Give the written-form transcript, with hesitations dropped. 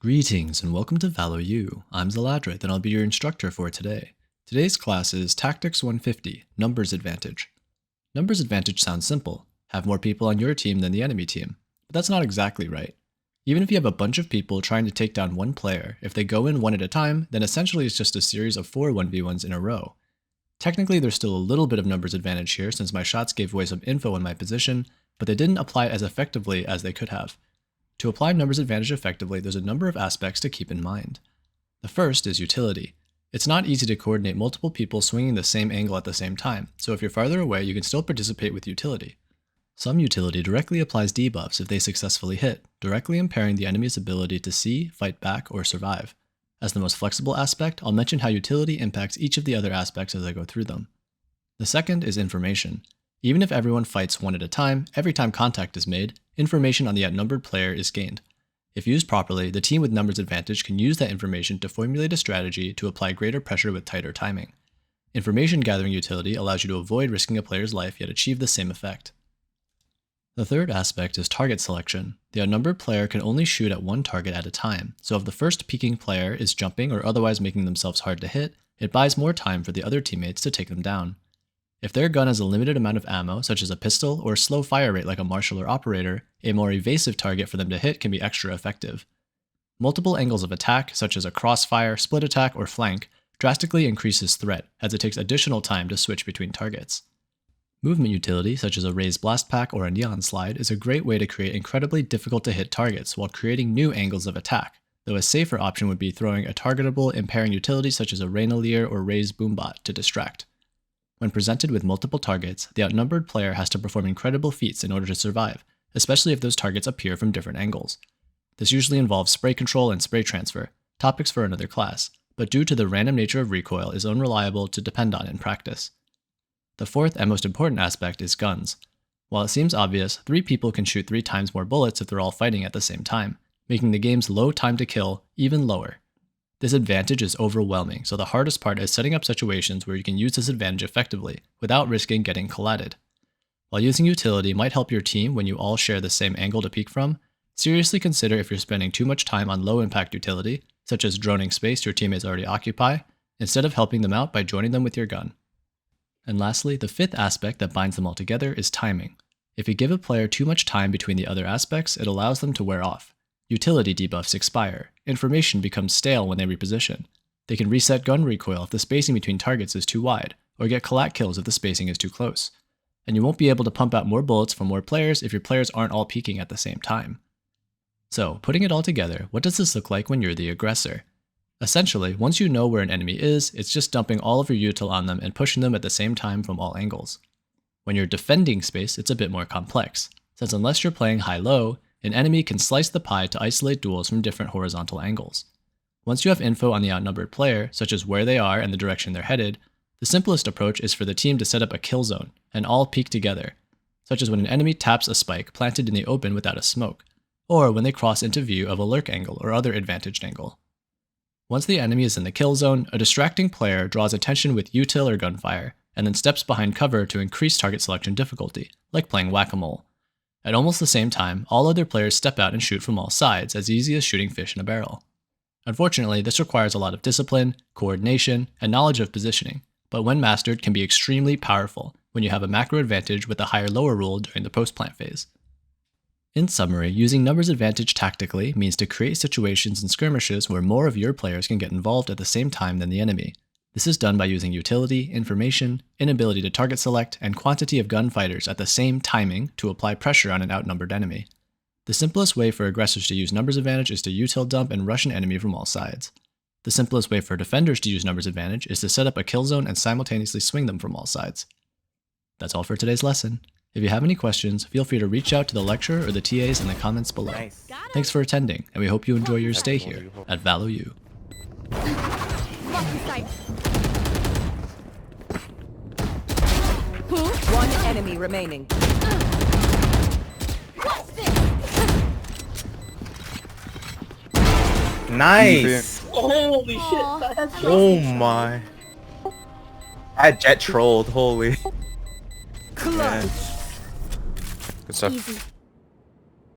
Greetings and welcome to VALO U. I'm Xelaadryth and I'll be your instructor for today. Today's class is Tactics 150, Numbers Advantage. Numbers Advantage sounds simple, have more people on your team than the enemy team, but that's not exactly right. Even if you have a bunch of people trying to take down one player, if they go in one at a time, then essentially it's just a series of 4 1v1s in a row. Technically there's still a little bit of numbers advantage here since my shots gave away some info on my position, but they didn't apply it as effectively as they could have. To apply numbers advantage effectively, there's a number of aspects to keep in mind. The first is utility. It's not easy to coordinate multiple people swinging the same angle at the same time, so if you're farther away, you can still participate with utility. Some utility directly applies debuffs if they successfully hit, directly impairing the enemy's ability to see, fight back, or survive. As the most flexible aspect, I'll mention how utility impacts each of the other aspects as I go through them. The second is information. Even if everyone fights one at a time, every time contact is made, information on the outnumbered player is gained. If used properly, the team with numbers advantage can use that information to formulate a strategy to apply greater pressure with tighter timing. Information gathering utility allows you to avoid risking a player's life yet achieve the same effect. The third aspect is target selection. The outnumbered player can only shoot at one target at a time, so if the first peeking player is jumping or otherwise making themselves hard to hit, it buys more time for the other teammates to take them down. If their gun has a limited amount of ammo, such as a pistol, or a slow fire rate like a marshal or operator, a more evasive target for them to hit can be extra effective. Multiple angles of attack, such as a crossfire, split attack, or flank, drastically increases threat, as it takes additional time to switch between targets. Movement utility, such as a raised blast pack or a neon slide, is a great way to create incredibly difficult to hit targets while creating new angles of attack, though a safer option would be throwing a targetable, impairing utility such as a Rainalier or raised boombot to distract. When presented with multiple targets, the outnumbered player has to perform incredible feats in order to survive, especially if those targets appear from different angles. This usually involves spray control and spray transfer, topics for another class, but due to the random nature of recoil is unreliable to depend on in practice. The fourth and most important aspect is guns. While it seems obvious, 3 people can shoot 3 times more bullets if they're all fighting at the same time, making the game's low time to kill even lower. This advantage is overwhelming, so the hardest part is setting up situations where you can use this advantage effectively, without risking getting collatted. While using utility might help your team when you all share the same angle to peek from, seriously consider if you're spending too much time on low impact utility, such as droning space your teammates already occupy, instead of helping them out by joining them with your gun. And lastly, the fifth aspect that binds them all together is timing. If you give a player too much time between the other aspects, it allows them to wear off. Utility debuffs expire, information becomes stale when they reposition. They can reset gun recoil if the spacing between targets is too wide, or get collat kills if the spacing is too close. And you won't be able to pump out more bullets for more players if your players aren't all peeking at the same time. So, putting it all together, what does this look like when you're the aggressor? Essentially, once you know where an enemy is, it's just dumping all of your util on them and pushing them at the same time from all angles. When you're defending space, it's a bit more complex, since unless you're playing high-low, an enemy can slice the pie to isolate duels from different horizontal angles. Once you have info on the outnumbered player, such as where they are and the direction they're headed, the simplest approach is for the team to set up a kill zone and all peek together, such as when an enemy taps a spike planted in the open without a smoke, or when they cross into view of a lurk angle or other advantaged angle. Once the enemy is in the kill zone, a distracting player draws attention with util or gunfire, and then steps behind cover to increase target selection difficulty, like playing whack-a-mole. At almost the same time, all other players step out and shoot from all sides, as easy as shooting fish in a barrel. Unfortunately, this requires a lot of discipline, coordination, and knowledge of positioning, but when mastered can be extremely powerful when you have a macro advantage with a higher-lower rule during the post-plant phase. In summary, using numbers advantage tactically means to create situations and skirmishes where more of your players can get involved at the same time than the enemy. This is done by using utility, information, inability to target select, and quantity of gunfighters at the same timing to apply pressure on an outnumbered enemy. The simplest way for aggressors to use numbers advantage is to util dump and rush an enemy from all sides. The simplest way for defenders to use numbers advantage is to set up a kill zone and simultaneously swing them from all sides. That's all for today's lesson. If you have any questions, feel free to reach out to the lecturer or the TAs in the comments below. Nice. Thanks for attending, and we hope you enjoy your stay here at VALO U. One enemy remaining. Nice. Holy shit. Oh my. I jet trolled. Holy. Collat. Yeah. Good stuff. Easy.